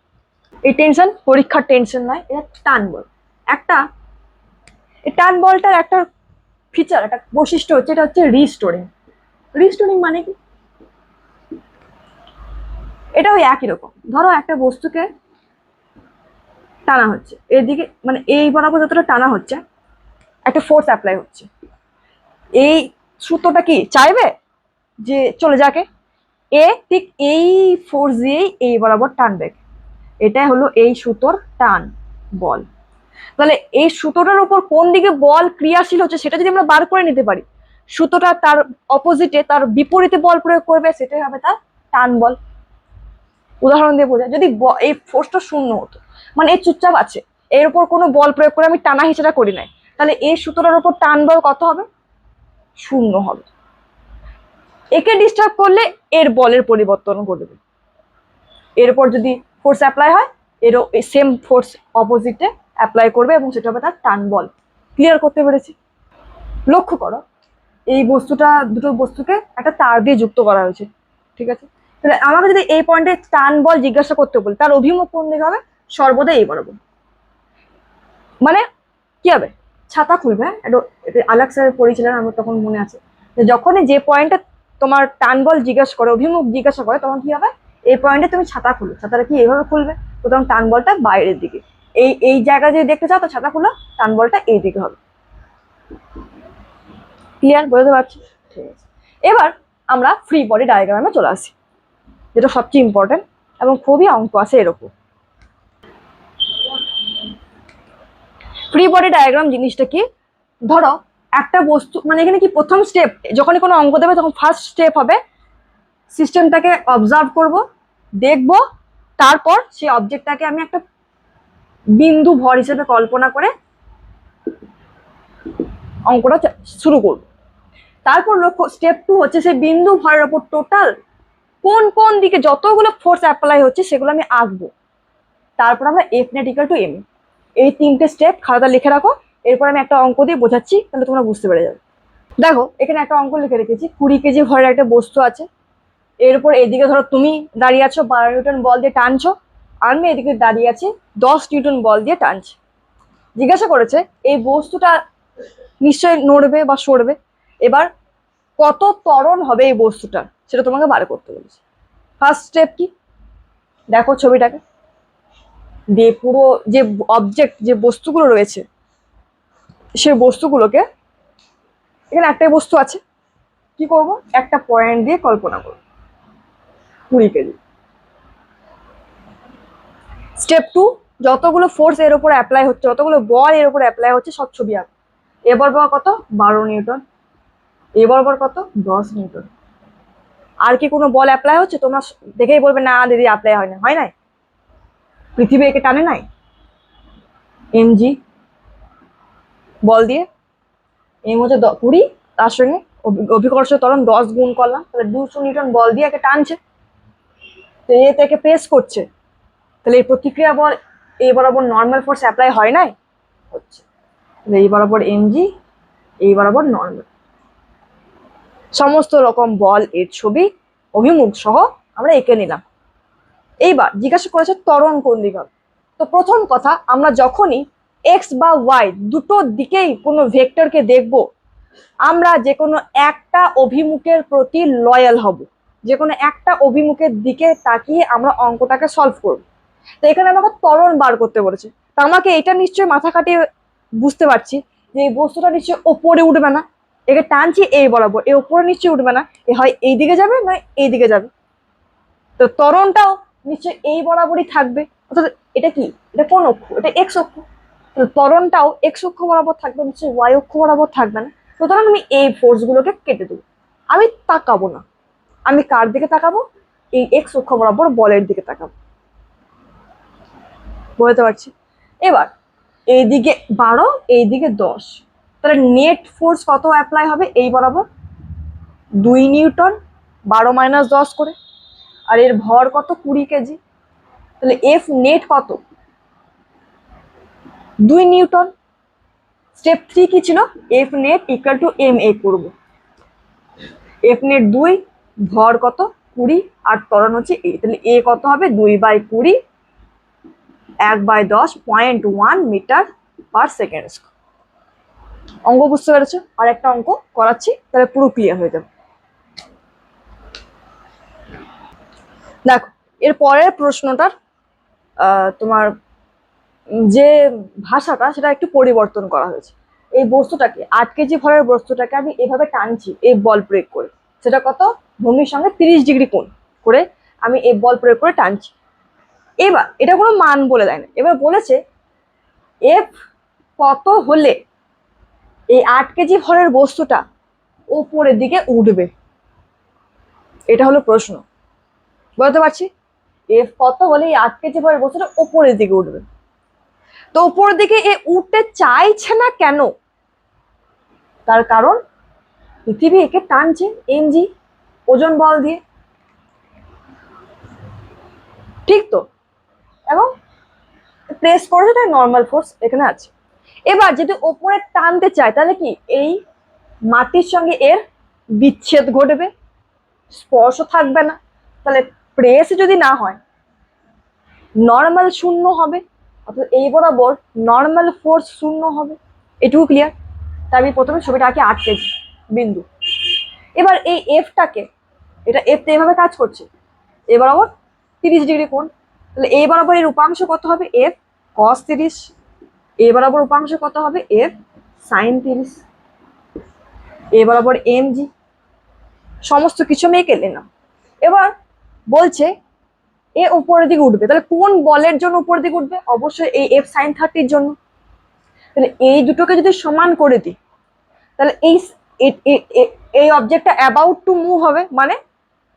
এই টেনশন পরীক্ষার টেনশন নয়, এটা টান বল। একটা এই টান বলটার একটা ফিচার, একটা বৈশিষ্ট্য হচ্ছে, এটা হচ্ছে রিস্টোরিং। রিস্টোরিং মানে কি, এটা ওই একই রকম, ধরো একটা বস্তুকে টানা হচ্ছে এদিকে, মানে এই বরাবর যতটা টানা হচ্ছে একটা ফোর্স অ্যাপ্লাই হচ্ছে, এই সূত্রটা কি চাইবে যে চলে যাকে, এ ঠিক এই ফোর্স দিয়েই এই বরাবর টানবে, এটাই হলো এই সুতোর টান বল। তাহলে এই সুতোটার উপর কোন দিকে বল ক্রিয়াশীল হচ্ছে সেটা যদি আমরা বার করে নিতে পারি, সুতোটা তার অপোজিটে তার বিপরীতে বল প্রয়োগ করবে, সেটাই হবে তার টান বল। উদাহরণ দিয়ে বোঝা, যদি এই ফোর্সটা শূন্য হতো, মানে এই চুপচাপ আছে, এর উপর কোনো বল প্রয়োগ করে আমি টানা হিচড়া করি নাই, তাহলে এই সুতোটার উপর টান বল কত হবে, শূন্য হবে। একে ডিস্টার্ব করলে এর বলের পরিবর্তন করবে, এর উপর যদি ফোর্স অ্যাপ্লাই হয় এরও সেম ফোর্স অপোজিটে অ্যাপ্লাই করবে এবং সেটা হবে তার টান বল। ক্লিয়ার করতে পেরেছি? লক্ষ্য করো, এই বস্তুটা, দুটো বস্তুকে একটা তার দিয়ে যুক্ত করা হয়েছে, ঠিক আছে? তাহলে আমাকে যদি এই পয়েন্টে টান বল জিজ্ঞাসা করতে বলি, তার অভিমুখ কোন দিকে হবে, সর্বদা এই বরাবর। মানে কি হবে, ছাতা খুলবে, আলেক স্যার পড়িয়েছিলেন আমার তখন মনে আছে, যখনই যে পয়েন্টে তোমার টান বল জিজ্ঞাসা করে, অভিমুখ জিজ্ঞাসা করে, তখন কি হবে, এই পয়েন্টে তুমি ছাতা খুলো, ছাতাটা কি এইভাবে খুলবে, সুতরাং টান বলটা বাইরের দিকে, এই এই জায়গা যদি দেখতে চাও তো ছাতা খুলো, টান বলটা এই দিকে হবে। ক্লিয়ার, বুঝতে পারছি? ঠিক আছে, এবার আমরা ফ্রি বডি ডায়াগ্রামে চলে আসি, যেটা সবচেয়ে ইম্পর্টেন্ট এবং খুবই অঙ্ক আছে এর উপর। ফ্রি বডি ডায়াগ্রাম জিনিসটা কি, ধরো একটা বস্তু, মানে এখানে কি প্রথম স্টেপ, যখনই কোনো অঙ্ক দেবে তখন ফার্স্ট স্টেপ হবে সিস্টেমটাকে অবজার্ভ করব, দেখব, তারপর সেই অবজেক্টটাকে আমি একটা বিন্দু ভর হিসেবে কল্পনা করে অঙ্কটা শুরু করব। তারপর লক্ষ্য স্টেপ 2 হচ্ছে সেই বিন্দু ভরের ওপর টোটাল কোন কোন দিকে যতগুলো ফোর্স অ্যাপ্লাই হচ্ছে সেগুলো আমি আঁকবো, তারপর আমরা F net equal to M. এই তিনটে স্টেপ খাতাটা লিখে রাখো, এরপর আমি একটা অঙ্ক দিয়ে বোঝাচ্ছি, তাহলে তোমরা বুঝতে পেরে যাবে। দেখো এখানে একটা অঙ্ক লিখে রেখেছি, 20 কেজি ভরের একটা বস্তু আছে, এরপর এদিকে ধরো তুমি দাঁড়িয়ে আছো 12 নিউটন বল দিয়ে টানছো, আমি এদিকে দাঁড়িয়ে আছি 10 নিউটন বল দিয়ে টানছি। জিজ্ঞাসা করেছে এই বস্তুটা নিশ্চয়ই নড়বে বা সরবে, এবার কত ত্বরণ হবে এই বস্তুটা সেটা তোমাকে বার করতে বলেছে। ফার্স্ট স্টেপ কি, দেখো ছবিটাকে দিয়ে, পুরো যে অবজেক্ট যে বস্তুগুলো রয়েছে সেই বস্তুগুলোকে, এখানে একটাই বস্তু আছে, কি করব, একটা পয়েন্ট দিয়ে কল্পনা করব 20 কেজি। স্টেপ 2, যতগুলো ফোর্স এর উপর অ্যাপ্লাই হচ্ছে, যতগুলো বল এর উপর অ্যাপ্লাই হচ্ছে সব ছবি আঁকো। এবার কত, 12 নিউটন, এবার কত, 10 নিউটন। আর কি কোনো বল অ্যাপ্লাই হচ্ছে, তোমরা দেখেই বলবে না দিদি অ্যাপ্লাই হয় না, হয় নাই, পৃথিবী একে টানে নাই, এমজি বল দিয়ে, এম হচ্ছে 20, তার সঙ্গে অভিকর্ষ ত্বরণ 10 গুণ করলাম, তাহলে 200 নিউটন বল দিয়ে একে টানছে, তো এ থেকে প্রেস করছে, তাহলে এই প্রতিক্রিয়া বল এই বরাবর নর্মাল ফোর্স অ্যাপ্লাই হয় নাই, হচ্ছে, এই বরাবর এমজি, এই বরাবর নর্মাল। সমস্ত রকম বল এর ছবি অভিমুখ সহ আমরা এঁকে নিলাম। এইবার জিজ্ঞাসা করেছে ত্বরণ কোন দিকে হবে। তো প্রথম কথা, আমরা যখনই এক্স বা ওয়াই দুটো দিকেই কোনো ভেক্টরকে দেখব, আমরা যে কোনো একটা অভিমুখের প্রতি লয়াল হব, যে কোনো একটা অভিমুখের দিকে তাকিয়ে আমরা অঙ্কটাকে সলভ করব। তো এখানে আমাকে ত্বরণ বার করতে বলেছে, তো আমাকে এটা নিশ্চয়ই মাথা খাটিয়ে বুঝতে পারছি যে এই বস্তুটা নিশ্চয়ই ওপরে উঠবে না, একে টানছি এই বরাবর, এ ওপরে নিশ্চয়ই উঠবে না, এ হয় এই দিকে যাবে না এই দিকে যাবে। তো ত্বরণটাও নিশ্চয়ই এই বরাবরই থাকবে, অর্থাৎ এটা কি, এটা কোন অক্ষ, এটা এক্স অক্ষ। ত্বরণটাও এক্স অক্ষ বরাবর থাকবে, নিশ্চয়ই ওয়াই অক্ষ বরাবর থাকবে না। সুতরাং আমি এই ফোর্স গুলোকে কেটে দেবো, আমি তাকাবো না। আমি কার দিকে তাকাবো? এই এক্স অক্ষ বরাবর বলের দিকে তাকাবো। বুঝতে পারছি? এবার এইদিকে 12, এইদিকে 10, তাহলে নেট ফোর্স কত অ্যাপ্লাই হবে এই বরাবর? 2 নিউটন, 12 - 10 করে। আর এর ভর কত? 20 কেজি। তাহলে এফ নেট কত? 2 নিউটন। স্টেপ 3 কি ছিল? F net equal to M a করব। এফ নেট 2, ভর কত? 20, আর ত্বরণ হচ্ছে এ। তাহলে এ কত হবে? 2/20, 1/10, 0.1 মিটার পার সেকেন্ড। অঙ্ক বুঝতে পেরেছো? আর একটা অঙ্ক করাচ্ছি, তাহলে পুরো ক্লিয়ার হয়ে যাবে। দেখো, এর পরের প্রশ্নটার তোমার যে ভাষাটা সেটা একটু পরিবর্তন করা হয়েছে। এই বস্তুটাকে 8 কেজি ভরের বস্তুটাকে আমি এভাবে টানছি এই বল প্রয়োগ করে, সেটা কত? ভূমির সঙ্গে 30 ডিগ্রি কোণ করে আমি এই বল প্রয়োগ করে টানছি। এবার এটা কোনো মান বলে দেয় না, এবার বলেছে এফ কত হলে এই 8 কেজি ভরের বস্তুটা উপরের দিকে উঠবে, এটা হলো প্রশ্ন। বুঝতে পারছি? এফ কত হলে এই 8 কেজি ভরের বস্তুটা উপরের দিকে উঠবে। তো উপরের দিকে এ উঠতে চাইছে না কেন? তার কারণ পৃথিবী একে টানছে এমজি ওজন বল দিয়ে, ঠিক তো? এবং প্রেস করেছে, তাই নর্মাল ফোর্স এখানে আছে। এবার যদি ওপরে টানতে চায় তাহলে কি এই মাটির সঙ্গে এর বিচ্ছেদ ঘটবে, স্পর্শ থাকবে না। তাহলে প্রেস যদি না হয়, নর্মাল শূন্য হবে, অর্থাৎ এই বরাবর নর্মাল ফোর্স শূন্য হবে। এটুকু ক্লিয়ার? তাই আমি প্রথমে ছবিটা আঁকি 8 কেজি বিন্দু। এবার এই এফটাকে, এটা এফ এইভাবে কাজ করছে, এ বরাবর 30 ডিগ্রি কোণ। তাহলে এই বরাবর এর উপাংশ কত হবে? এফ কস 30। এ বরাবর উপাংশ কত হবে? F sign 30। এ বরাবর এম জি। সমস্ত কিছু আমি এঁকে নিলাম। এবার বলছে এ উপরের দিকে উঠবে, তাহলে কোন বলের জন্য উপরের দিকে উঠবে? অবশ্যই এই এফ সাইন 30-র জন্য। তাহলে এই দুটোকে যদি সমান করে দিই, তাহলে এই অবজেক্টটা অ্যাবাউট টু মুভ হবে, মানে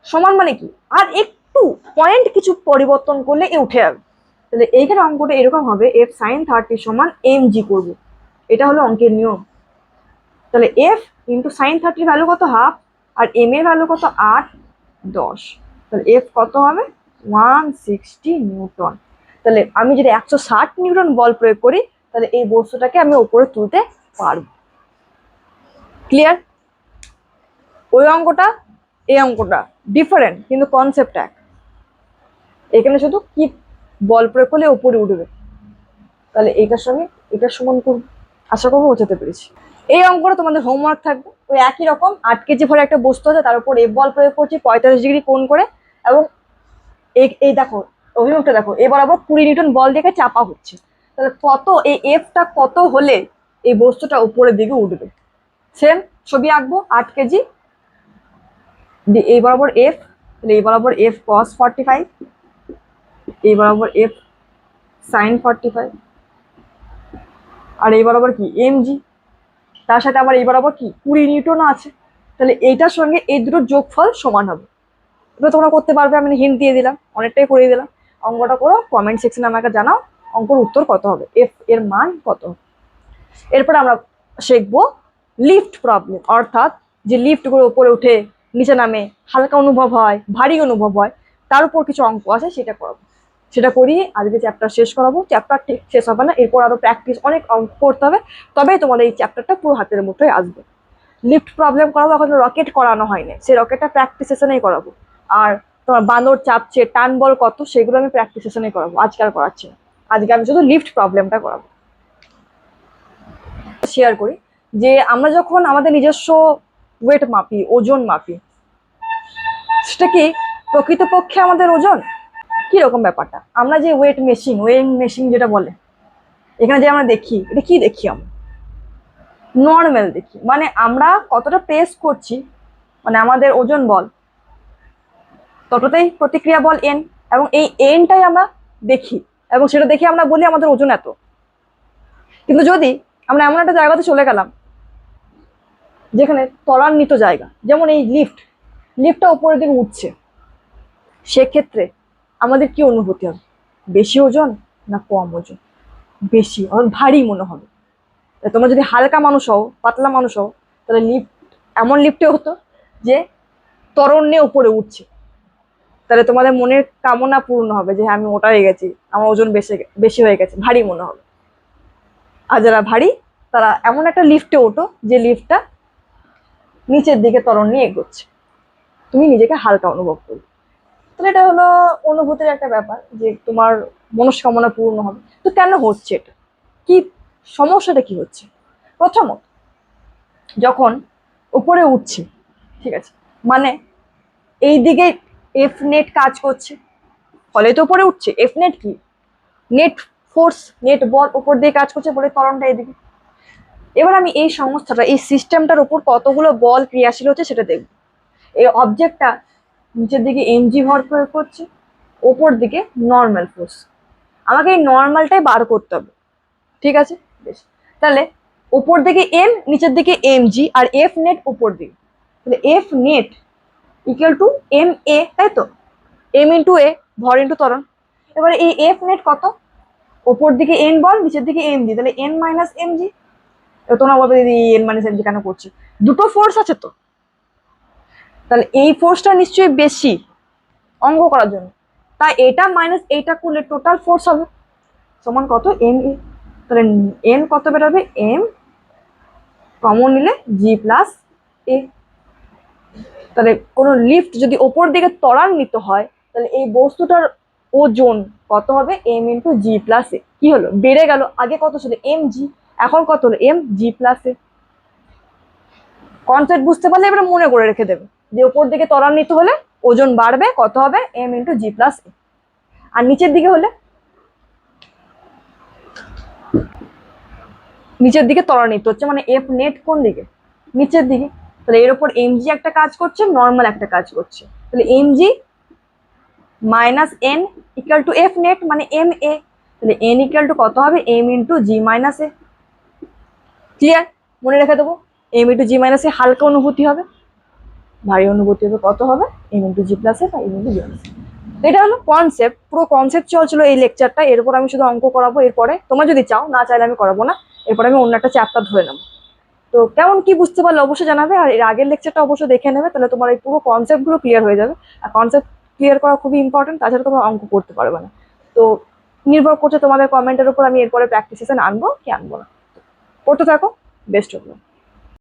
সমান মানে কি, আর একটু পয়েন্ট কিছু পরিবর্তন করলে এ উঠে যাবে। তাহলে এইখানে অঙ্কটা এরকম হবে, এফ সাইন 30 সমান এম জি করবো, এটা হলো অঙ্কের নিয়ম। তাহলে এফ ইন্টু সাইন 30 ভ্যালু কত? হাফ, আর এম এর ভ্যালু কত? 8, 10। তাহলে এফ কত হবে? 160 নিউটন। তাহলে আমি যদি 160 নিউটন বল প্রয়োগ করি, তাহলে এই বস্তুটাকে আমি উপরে তুলতে পারবো। ক্লিয়ার? ওই অঙ্কটা এই অঙ্কটা ডিফারেন্ট, কিন্তু কনসেপ্ট এক। এখানে শুধু কি বল প্রয়োগ করলে উপরে উঠবে, তাহলে এইটার সঙ্গে এটার সমান করবো। আশা করবো বোঝাতে পেরেছি। এই অঙ্কটা তোমাদের হোমওয়ার্ক থাকবে, ওই একই রকম 8 কেজি ভরে একটা বস্তু আছে, তার উপর এফ বল প্রয়োগ করছি 45 ডিগ্রি কোণ করে, এবং এই দেখো অভিমুখটা দেখো, এ বরাবর 20 নিউটন বল দেখে চাপা হচ্ছে। তাহলে কত, এই এফটা কত হলে এই বস্তুটা উপরের দিকে উঠবে? সেম ছবি আঁকবো, 8 কেজি, এই বরাবর এফ, এই বরাবর এফ কস 45, এই বরাবর এফ সাইন 45, আর এই বরাবর কি এম জি, তার সাথে আবার এই বরাবর কি 20 নিউটনও আছে। তাহলে এইটার সঙ্গে এই দুটোর যোগফল সমান হবে। এবার তোমরা করতে পারবে, আমি হিন্ট দিয়ে দিলাম, অনেকটাই করে দিলাম। অঙ্কটা করো, কমেন্ট সেকশনে আমাকে জানাও অঙ্কর উত্তর কত হবে, এফ এর মান কত। এরপর আমরা শিখবো লিফট প্রবলেম, অর্থাৎ যে লিফটগুলো উপরে উঠে নিচে নামে, হালকা অনুভব হয়, ভারী অনুভব হয়, তার উপর কিছু অঙ্ক আছে, সেটা করাবো। সেটা করিয়ে আজকে চ্যাপ্টার শেষ করাবো। চ্যাপ্টার ঠিক শেষ হবে না, এরপর আরো প্র্যাকটিস অনেক অঙ্ক করতে হবে, তবেই তোমাদের এই চ্যাপ্টারটা পুরো হাতের মুঠোয় আসবে। লিফট প্রবলেম করাবো, এখন রকেট করানো হয়নি, সেই রকেটটা প্র্যাকটিস সেশনেই করাবো। আর তোমার বাঁদর চাপছে, টান বল কত, সেগুলো আমি প্র্যাকটিস সেশনে করাবো, আজকে আর করাচ্ছি না। আজকে আমি শুধু লিফট প্রবলেমটা করাবো। শেয়ার করি যে আমরা যখন আমাদের নিজস্ব ওয়েট মাপি, ওজন মাপি, সেটা কি প্রকৃতপক্ষে আমাদের ওজন? কি রকম ব্যাপারটা? আমরা যে ওয়েট মেশিন, ওয়েইং মেশিন যেটা বলে, এখানে যে আমরা দেখি, এটা কি দেখি? আমরা নর্মাল দেখি, মানে আমরা কতটা প্রেস করছি, মানে আমাদের ওজন বল ততটাই প্রতিক্রিয়া বল এন, এবং এই এনটাই আমরা দেখি, এবং সেটা দেখে আমরা বলি আমাদের ওজন এত। কিন্তু যদি আমরা এমন একটা জায়গাতে চলে গেলাম যেখানে ত্বরান্বিত জায়গা, যেমন এই লিফটটা উপরের দিকে উঠছে, সেক্ষেত্রে আমাদের কি অনুভূতি হবে? বেশি ওজন না কম ওজন? বেশি, ভারী মনে হবে। তোমরা যদি হালকা মানুষ হও, পাতলা মানুষ হও, তাহলে এমন লিফটে হতো যে তরণ্যে উপরে উঠছে, তাহলে তোমাদের মনের কামনা পূর্ণ হবে যে আমি মোটা হয়ে গেছি, আমার ওজন বেশি হয়ে গেছে, ভারী মনে হবে। আর যারা ভারী তারা এমন একটা লিফটে ওঠো যে লিফটটা নিচের দিকে তরণ্যে এগোচ্ছে, তুমি নিজেকে হালকা অনুভব করবে। তাহলে এটা হলো অনুভূতির একটা ব্যাপার, যে তোমার মনস্কামনা পূর্ণ হবে। তো কেন হচ্ছে এটা? কি সমস্যাটা কি হচ্ছে? প্রথমত, যখন উপরে উঠছে, ঠিক আছে, মানে এই দিকে এফ নেট কাজ করছে, ফলে তো উপরে উঠছে। এফ নেট কি? নেট ফোর্স, নেট বল উপর দিয়ে কাজ করছে বলে ত্বরণটা এদিকে। এবার আমি এই সংস্থাটা, এই সিস্টেমটার উপর কতগুলো বল ক্রিয়াশীল হচ্ছে সেটা দেখব। এই অবজেক্টটা নিচের দিকে এমজি ভর প্রয়োগ করছে, ওপর দিকে নর্মাল ফোর্স। আমাকে এই নর্মালটাই বার করতে হবে, ঠিক আছে? বেশ, তাহলে উপর দিকে এম, নিচের দিকে এম জি, আর এফ নেট উপর দিকে, তাহলে F net equal to M a, তাই তো? এম ইন্টু এ, ভর ইন্টু ত্বরণ। এবারে এই এফ নেট কত? উপর দিকে এন বল, নিচের দিকে এম জি, তাহলে এন মাইনাস এম জি। তোমরা বলবে দিদি এন মাইনাস এম জি কেন করছি? দুটো ফোর্স আছে তো, তাহলে এই ফোর্সটা নিশ্চয়ই বেশি অঙ্ক করার জন্য, তাই এটা মাইনাস এইটা করলে টোটাল ফোর্স হবে সমান কত? M A. তাহলে এন কত বেরোবে? এম কমন নিলে জি প্লাস এ। তাহলে কোনো লিফট যদি ওপর দিকে ত্বরান্বিত হয়, তাহলে এই বস্তুটার ওজন কত হবে? এম ইন্টু জি প্লাস এ। কি হলো? বেড়ে গেল। আগে কত ছিল? এম জি, এখন কত হলো? এম জি প্লাস এ। কনসেপ্ট বুঝতে পারলে এবার মনে করে রেখে দেবে যে ওপর দিকে ত্বরান্বিত হলে ওজন বাড়বে, কত হবে? এম ইন্টু জি প্লাস এ। আর নিচের দিকে হলে, নিচের দিকে ত্বরান্বিত হচ্ছে মানে এফ নেট কোন দিকে? নিচের দিকে। তাহলে এর উপর এম জি একটা কাজ করছে, নর্মাল একটা কাজ করছে, তাহলে M G minus N equal to F net মানে এম এ। তাহলে এন ইকুয়াল টু কত হবে? M into G minus A. Clear? মনে রেখে দেবো, M into G minus A হালকা অনুভূতি হবে, ভারী অনুভূতি হবে কত হবে? M into G plus A বা এম ইন্টু জি মাইনাস। এটা হলো কনসেপ্ট, পুরো কনসেপ্ট চলছিল এই লেকচারটা। এরপর আমি শুধু অঙ্ক করাবো, এরপরে তোমরা যদি চাও, না চাইলে আমি করাবো না। এরপরে আমি অন্য একটা চ্যাপ্টার ধরে নেবো। তো কেমন কি বুঝতে পারলে অবশ্যই জানাবে, আর এর আগের লেকচারটা অবশ্যই দেখে নেবে, তাহলে তোমার এই পুরো কনসেপ্টগুলো ক্লিয়ার হয়ে যাবে। আর কনসেপ্ট ক্লিয়ার করা খুবই ইম্পর্টেন্ট, তাছাড়া তোমরা অঙ্ক করতে পারবে না। তো নির্ভর করছে তোমাদের কমেন্টের উপর আমি এরপরে প্র্যাকটিস সেশন আনবো কি আনবো না। করতে থাকো, বেস্ট অফ লাক।